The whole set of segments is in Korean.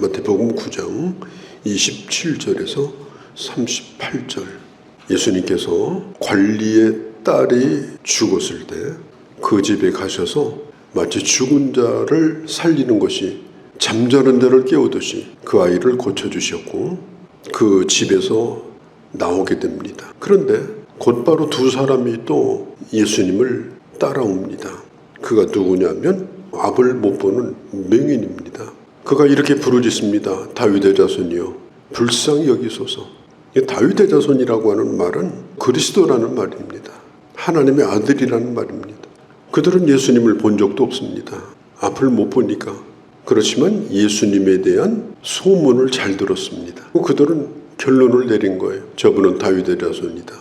마태복음 9장 27절에서 38절. 예수님께서 관리의 딸이 죽었을 때 그 집에 가셔서 마치 죽은 자를 살리는 것이 잠자는 자를 깨우듯이 그 아이를 고쳐주셨고 그 집에서 나오게 됩니다. 그런데 곧바로 두 사람이 또 예수님을 따라옵니다. 그가 누구냐면 앞을 못 보는 맹인입니다. 그가 이렇게 부르짖습니다. 다윗의 자손이여 불쌍히 여기소서. 다윗의 자손이라고 하는 말은 그리스도라는 말입니다. 하나님의 아들이라는 말입니다. 그들은 예수님을 본 적도 없습니다. 앞을 못 보니까. 그렇지만 예수님에 대한 소문을 잘 들었습니다. 그들은 결론을 내린 거예요. 저분은 다윗의 자손이다.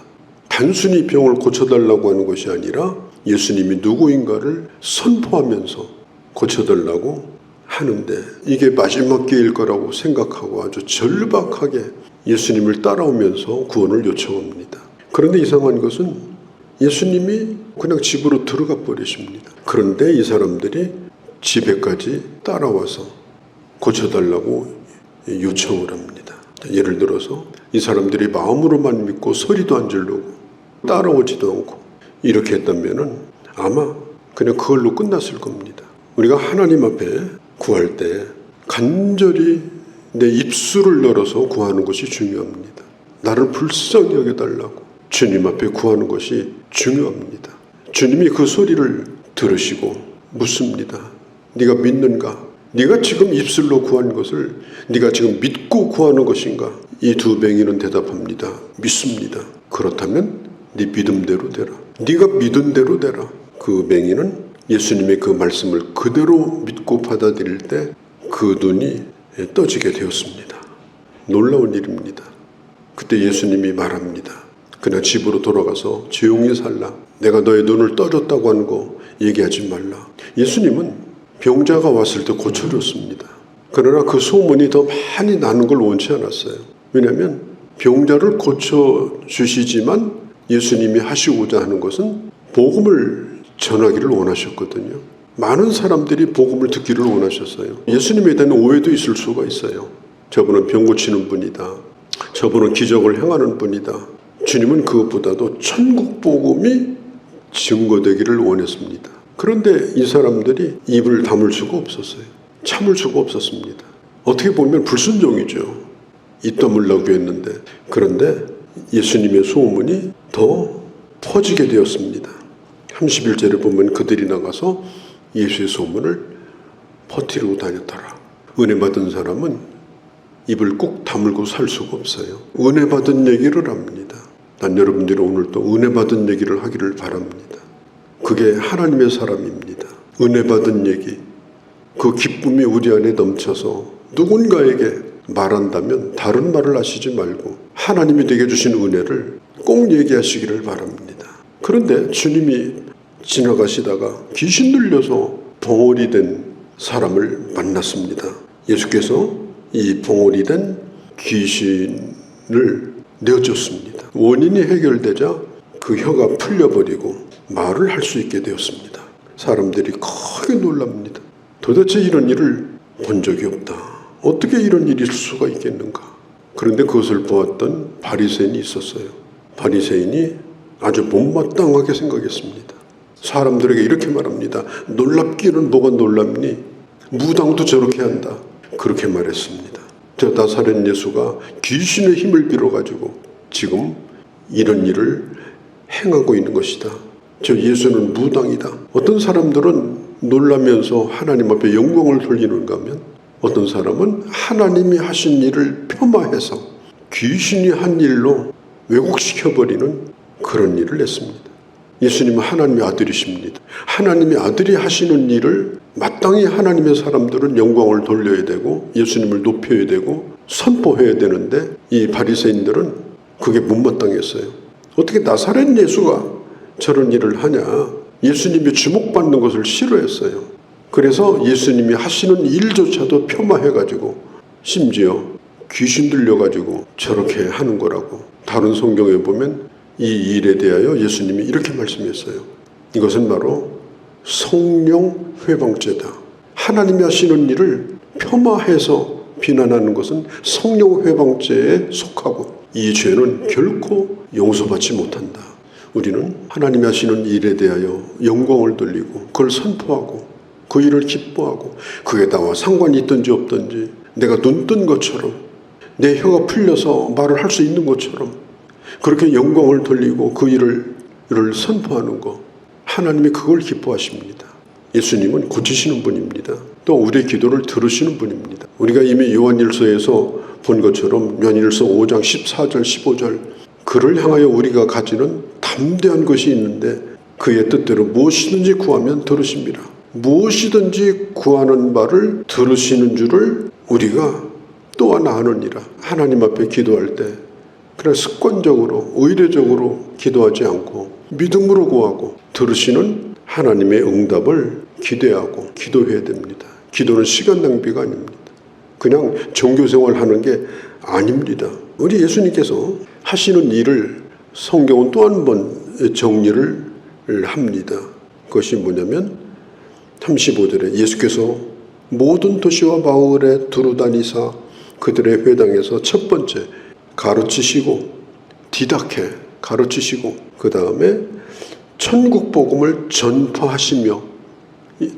단순히 병을 고쳐달라고 하는 것이 아니라 예수님이 누구인가를 선포하면서 고쳐달라고 하는데 이게 마지막 기회일 거라고 생각하고 아주 절박하게 예수님을 따라오면서 구원을 요청합니다. 그런데 이상한 것은 예수님이 그냥 집으로 들어가 버리십니다. 그런데 이 사람들이 집에까지 따라와서 고쳐달라고 요청을 합니다. 예를 들어서 이 사람들이 마음으로만 믿고 소리도 안 지르고 따라오지도 않고 이렇게 했다면 아마 그냥 그걸로 끝났을 겁니다. 우리가 하나님 앞에 구할 때 간절히 내 입술을 열어서 구하는 것이 중요합니다. 나를 불쌍히 여겨달라고 주님 앞에 구하는 것이 중요합니다. 주님이 그 소리를 들으시고 묻습니다. 네가 믿는가? 네가 지금 입술로 구한 것을 네가 지금 믿고 구하는 것인가? 이 두 맹인은 대답합니다. 믿습니다. 그렇다면 네 믿음대로 되라. 네가 믿은 대로 되라. 그 맹인은 예수님의 그 말씀을 그대로 믿고 받아들일 때 그 눈이 떠지게 되었습니다. 놀라운 일입니다. 그때 예수님이 말합니다. 그냥 집으로 돌아가서 조용히 살라. 내가 너의 눈을 떠줬다고 하는 거 얘기하지 말라. 예수님은 병자가 왔을 때 고쳐줬습니다. 그러나 그 소문이 더 많이 나는 걸 원치 않았어요. 왜냐하면 병자를 고쳐주시지만 예수님이 하시고자 하는 것은 복음을 전하기를 원하셨거든요. 많은 사람들이 복음을 듣기를 원하셨어요. 예수님에 대한 오해도 있을 수가 있어요. 저분은 병 고치는 분이다. 저분은 기적을 행하는 분이다. 주님은 그것보다도 천국 복음이 증거되기를 원했습니다. 그런데 이 사람들이 입을 다물 수가 없었어요. 참을 수가 없었습니다. 어떻게 보면 불순종이죠. 입 다물라고 했는데. 그런데 예수님의 소문이 더 퍼지게 되었습니다. 31절에 보면 그들이 나가서 예수의 소문을 퍼뜨리고 다녔더라. 은혜 받은 사람은 입을 꼭 다물고 살 수가 없어요. 은혜 받은 얘기를 합니다. 난 여러분들이 오늘 또 은혜 받은 얘기를 하기를 바랍니다. 그게 하나님의 사람입니다. 은혜 받은 얘기, 그 기쁨이 우리 안에 넘쳐서 누군가에게 말한다면 다른 말을 하시지 말고 하나님이 되게 주신 은혜를 꼭 얘기하시기를 바랍니다. 그런데 주님이 지나가시다가 귀신 들려서 봉오리 된 사람을 만났습니다. 예수께서 이 봉오리 된 귀신을 내어줬습니다. 원인이 해결되자 그 혀가 풀려버리고 말을 할 수 있게 되었습니다. 사람들이 크게 놀랍니다. 도대체 이런 일을 본 적이 없다. 어떻게 이런 일이 있을 수가 있겠는가? 그런데 그것을 보았던 바리새인이 있었어요. 바리새인이 아주 못마땅하게 생각했습니다. 사람들에게 이렇게 말합니다. 놀랍기는 뭐가 놀랍니? 무당도 저렇게 한다. 그렇게 말했습니다. 저 나사렛 예수가 귀신의 힘을 빌어가지고 지금 이런 일을 행하고 있는 것이다. 저 예수는 무당이다. 어떤 사람들은 놀라면서 하나님 앞에 영광을 돌리는가 하면 어떤 사람은 하나님이 하신 일을 폄하해서 귀신이 한 일로 왜곡시켜버리는 그런 일을 했습니다. 예수님은 하나님의 아들이십니다. 하나님의 아들이 하시는 일을 마땅히 하나님의 사람들은 영광을 돌려야 되고 예수님을 높여야 되고 선포해야 되는데 이 바리새인들은 그게 못마땅했어요. 어떻게 나사렛 예수가 저런 일을 하냐. 예수님이 주목받는 것을 싫어했어요. 그래서 예수님이 하시는 일조차도 폄하해가지고 심지어 귀신 들려가지고 저렇게 하는 거라고. 다른 성경에 보면 이 일에 대하여 예수님이 이렇게 말씀했어요. 이것은 바로 성령 회방죄다. 하나님이 하시는 일을 폄하해서 비난하는 것은 성령 회방죄에 속하고 이 죄는 결코 용서받지 못한다. 우리는 하나님이 하시는 일에 대하여 영광을 돌리고 그걸 선포하고 그 일을 기뻐하고 그게 나와 상관이 있든지 없든지 내가 눈 뜬 것처럼 내 혀가 풀려서 말을 할 수 있는 것처럼 그렇게 영광을 돌리고 그 일을 선포하는 것, 하나님이 그걸 기뻐하십니다. 예수님은 고치시는 분입니다. 또 우리의 기도를 들으시는 분입니다. 우리가 이미 요한일서에서 본 것처럼 요한일서 5장 14절 15절 그를 향하여 우리가 가지는 담대한 것이 있는데 그의 뜻대로 무엇이든지 구하면 들으십니다. 무엇이든지 구하는 바를 들으시는 줄을 우리가 또 하나 아느니라. 하나님 앞에 기도할 때 그냥 습관적으로 의례적으로 기도하지 않고 믿음으로 구하고 들으시는 하나님의 응답을 기대하고 기도해야 됩니다. 기도는 시간 낭비가 아닙니다. 그냥 종교생활 하는 게 아닙니다. 우리 예수님께서 하시는 일을 성경은 또 한 번 정리를 합니다. 그것이 뭐냐면 35절에 예수께서 모든 도시와 마을에 두루다니사 그들의 회당에서 첫 번째 가르치시고 디다케 가르치시고 그 다음에 천국 복음을 전파하시며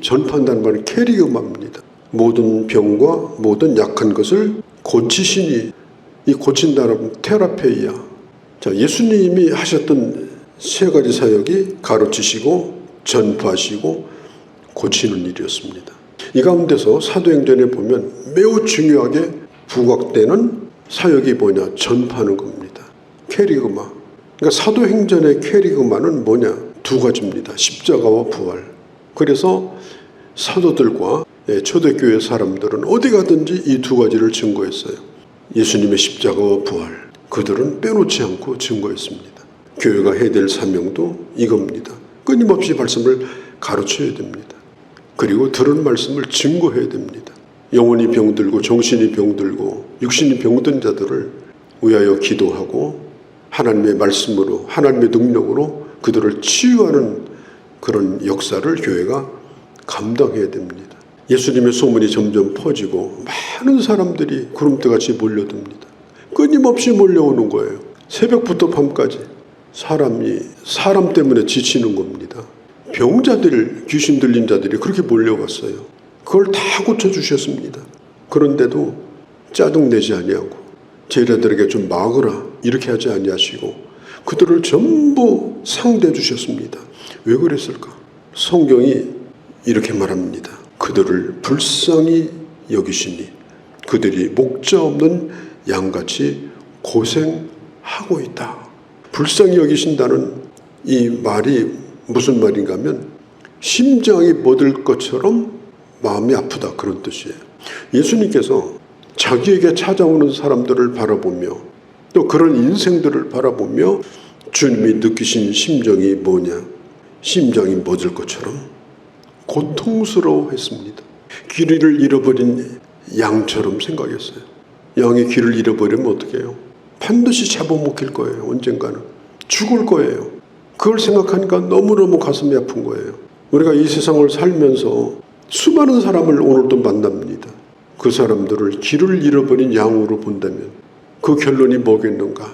전파한다는 말은 캐리그마입니다. 모든 병과 모든 약한 것을 고치시니 이 고친다는 테라페이야. 자, 예수님이 하셨던 세 가지 사역이 가르치시고 전파하시고 고치는 일이었습니다. 이 가운데서 사도행전에 보면 매우 중요하게 부각되는 사역이 뭐냐? 전파하는 겁니다. 캐리그마. 그러니까 사도행전의 캐리그마는 뭐냐? 두 가지입니다. 십자가와 부활. 그래서 사도들과 초대교회 사람들은 어디 가든지 이 두 가지를 증거했어요. 예수님의 십자가와 부활. 그들은 빼놓지 않고 증거했습니다. 교회가 해야 될 사명도 이겁니다. 끊임없이 말씀을 가르쳐야 됩니다. 그리고 들은 말씀을 증거해야 됩니다. 영혼이 병들고 정신이 병들고 육신이 병든 자들을 위하여 기도하고 하나님의 말씀으로 하나님의 능력으로 그들을 치유하는 그런 역사를 교회가 감당해야 됩니다. 예수님의 소문이 점점 퍼지고 많은 사람들이 구름대같이 몰려듭니다. 끊임없이 몰려오는 거예요. 새벽부터 밤까지 사람 때문에 지치는 겁니다. 병자들, 귀신 들린 자들이 그렇게 몰려왔어요. 그걸 다 고쳐주셨습니다. 그런데도 짜증내지 아니하고 제자들에게 좀 막으라 이렇게 하지 아니하시고 그들을 전부 상대해 주셨습니다. 왜 그랬을까? 성경이 이렇게 말합니다. 그들을 불쌍히 여기시니 그들이 목자 없는 양같이 고생하고 있다. 불쌍히 여기신다는 이 말이 무슨 말인가 하면 심장이 멎을 것처럼 마음이 아프다 그런 뜻이에요. 예수님께서 자기에게 찾아오는 사람들을 바라보며 또 그런 인생들을 바라보며 주님이 느끼신 심정이 뭐냐? 심장이 멎을 것처럼 고통스러워했습니다. 길을 잃어버린 양처럼 생각했어요. 양이 길을 잃어버리면 어떻게 해요? 반드시 잡아먹힐 거예요. 언젠가는 죽을 거예요. 그걸 생각하니까 너무너무 가슴이 아픈 거예요. 우리가 이 세상을 살면서 수많은 사람을 오늘도 만납니다. 그 사람들을 길을 잃어버린 양으로 본다면 그 결론이 뭐겠는가?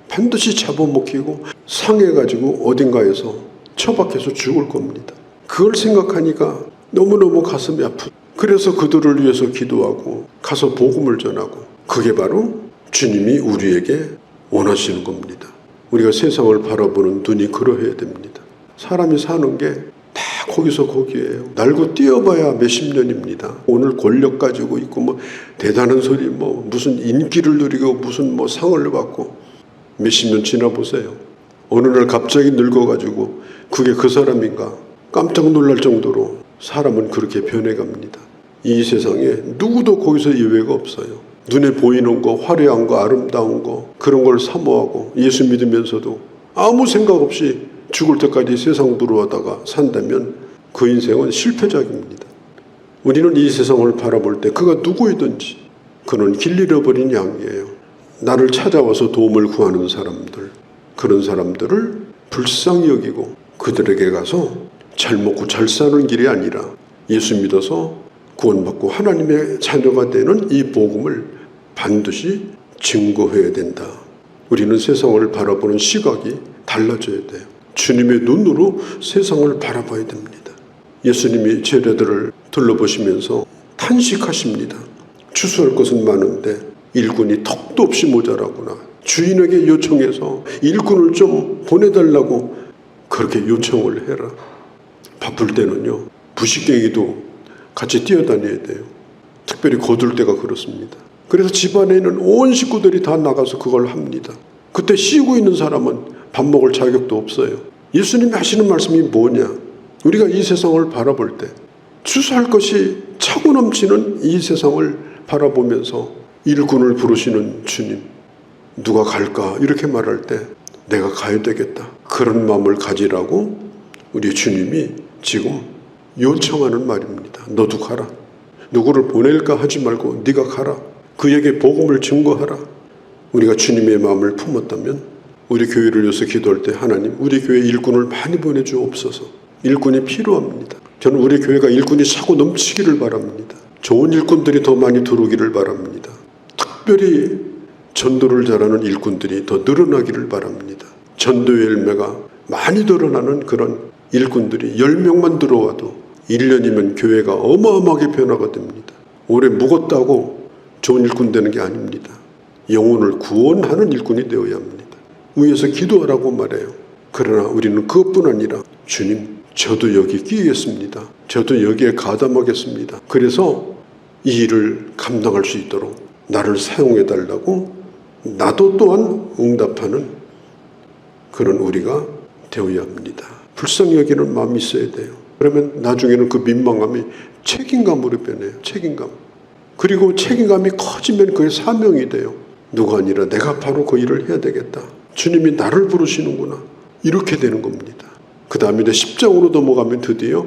반드시 잡아먹히고 상해가지고 어딘가에서 처박혀서 죽을 겁니다. 그걸 생각하니까 너무너무 가슴이 아프다. 그래서 그들을 위해서 기도하고 가서 복음을 전하고 그게 바로 주님이 우리에게 원하시는 겁니다. 우리가 세상을 바라보는 눈이 그러해야 됩니다. 사람이 사는 게 다 거기서 거기에요. 날고 뛰어봐야 몇십 년입니다. 오늘 권력 가지고 있고 뭐 대단한 소리 뭐 무슨 인기를 누리고 무슨 뭐 상을 받고 몇십 년 지나 보세요. 어느 날 갑자기 늙어가지고 그게 그 사람인가 깜짝 놀랄 정도로 사람은 그렇게 변해갑니다. 이 세상에 누구도 거기서 예외가 없어요. 눈에 보이는 거, 화려한 거, 아름다운 거 그런 걸 사모하고 예수 믿으면서도 아무 생각 없이 죽을 때까지 세상 부러워하다가 산다면 그 인생은 실패작입니다. 우리는 이 세상을 바라볼 때 그가 누구이든지 그는 길 잃어버린 양이에요. 나를 찾아와서 도움을 구하는 사람들, 그런 사람들을 불쌍히 여기고 그들에게 가서 잘 먹고 잘 사는 길이 아니라 예수 믿어서 구원받고 하나님의 자녀가 되는 이 복음을 반드시 증거해야 된다. 우리는 세상을 바라보는 시각이 달라져야 돼요. 주님의 눈으로 세상을 바라봐야 됩니다. 예수님이 제자들을 둘러보시면서 탄식하십니다. 추수할 것은 많은데 일꾼이 턱도 없이 모자라구나. 주인에게 요청해서 일꾼을 좀 보내달라고 그렇게 요청을 해라. 바쁠 때는요, 부식갱이도 같이 뛰어다녀야 돼요. 특별히 거둘 때가 그렇습니다. 그래서 집안에 있는 온 식구들이 다 나가서 그걸 합니다. 그때 쉬고 있는 사람은 밥 먹을 자격도 없어요. 예수님이 하시는 말씀이 뭐냐? 우리가 이 세상을 바라볼 때 추수할 것이 차고 넘치는 이 세상을 바라보면서 일꾼을 부르시는 주님, 누가 갈까? 이렇게 말할 때 내가 가야 되겠다. 그런 마음을 가지라고 우리 주님이 지금 요청하는 말입니다. 너도 가라. 누구를 보낼까 하지 말고 네가 가라. 그에게 복음을 증거하라. 우리가 주님의 마음을 품었다면 우리 교회를 위해서 기도할 때 하나님, 우리 교회 일꾼을 많이 보내주옵소서. 일꾼이 필요합니다. 저는 우리 교회가 일꾼이 차고 넘치기를 바랍니다. 좋은 일꾼들이 더 많이 들어오기를 바랍니다. 특별히 전도를 잘하는 일꾼들이 더 늘어나기를 바랍니다. 전도의 열매가 많이 드러나는 그런 일꾼들이 10명만 들어와도 1년이면 교회가 어마어마하게 변화가 됩니다. 오래 묵었다고 좋은 일꾼 되는 게 아닙니다. 영혼을 구원하는 일꾼이 되어야 합니다. 위에서 기도하라고 말해요. 그러나 우리는 그것뿐 아니라 주님, 저도 여기 끼겠습니다. 저도 여기에 가담하겠습니다. 그래서 이 일을 감당할 수 있도록 나를 사용해달라고 나도 또한 응답하는 그런 우리가 되어야 합니다. 불쌍히 여기는 마음이 있어야 돼요. 그러면 나중에는 그 민망함이 책임감으로 변해요. 책임감. 그리고 책임감이 커지면 그게 사명이 돼요. 누가 아니라 내가 바로 그 일을 해야 되겠다. 주님이 나를 부르시는구나. 이렇게 되는 겁니다. 그 다음에 이제 10장으로 넘어가면 드디어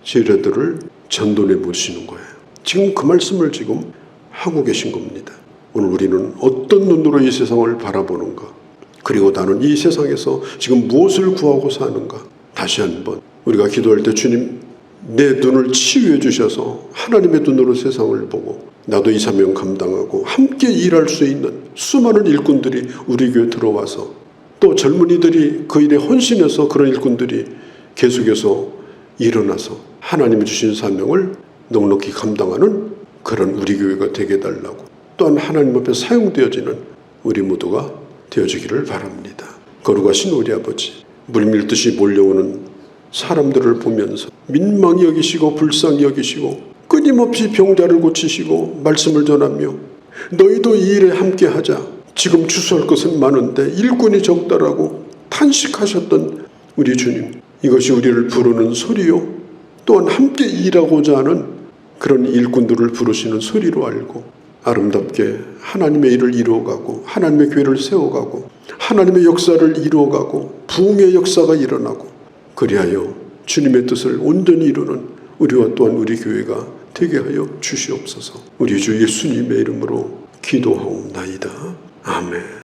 제자들을 전도내 부르시는 거예요. 지금 그 말씀을 지금 하고 계신 겁니다. 오늘 우리는 어떤 눈으로 이 세상을 바라보는가? 그리고 나는 이 세상에서 지금 무엇을 구하고 사는가? 다시 한번 우리가 기도할 때 주님, 내 눈을 치유해 주셔서 하나님의 눈으로 세상을 보고 나도 이 사명 감당하고 함께 일할 수 있는 수많은 일꾼들이 우리 교회에 들어와서 또 젊은이들이 그 일에 헌신해서 그런 일꾼들이 계속해서 일어나서 하나님이 주신 사명을 넉넉히 감당하는 그런 우리 교회가 되게 해달라고, 또한 하나님 앞에 사용되어지는 우리 모두가 되어지기를 바랍니다. 거룩하신 우리 아버지, 물밀듯이 몰려오는 사람들을 보면서 민망히 여기시고 불쌍히 여기시고 끊임없이 병자를 고치시고 말씀을 전하며 너희도 이 일에 함께 하자. 지금 추수할 것은 많은데 일꾼이 적다라고 탄식하셨던 우리 주님, 이것이 우리를 부르는 소리요, 또한 함께 일하고자 하는 그런 일꾼들을 부르시는 소리로 알고 아름답게 하나님의 일을 이루어가고 하나님의 교회를 세워가고 하나님의 역사를 이루어가고 부흥의 역사가 일어나고 그리하여 주님의 뜻을 온전히 이루는 우리와 또한 우리 교회가 되게 하여 주시옵소서. 우리 주 예수님의 이름으로 기도하옵나이다. 아멘.